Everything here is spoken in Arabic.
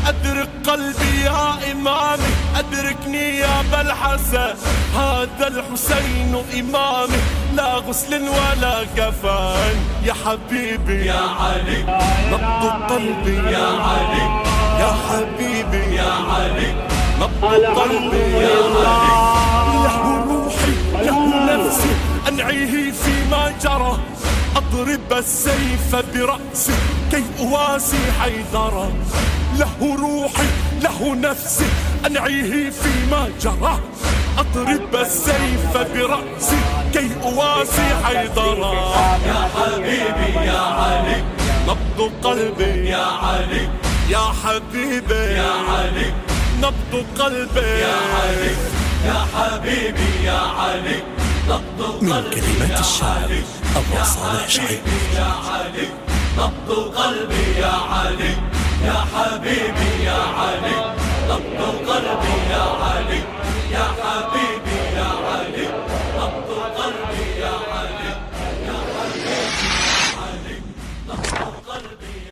أدرك قلبي يا إمامي، أدركني يا أبا الحسن، هذا الحسين إمامي، لا غسل ولا كفن. يا حبيبي يا علي، نبض قلبي يا علي، يا حبيبي يا علي، نبض قلبي يا علي. له روحي له نفسي أنعيه فيما جرى، أضرب السيف برأسي كي أواسي حيدرا. له روحي له نفسي أنعيه فيما جرى، أضرب السيف برأسي كي أواسي حيدرا. يا حبيبي يا علي، نبض قلبي يا علي، يا حبيبي يا علي، نبض قلبي يا علي، يا حبيبي يا علي، نبض قلبي. من كلمات الشاعر أبو صالح شعيب. يا علي، نبض قلبي يا علي، يا حبيبي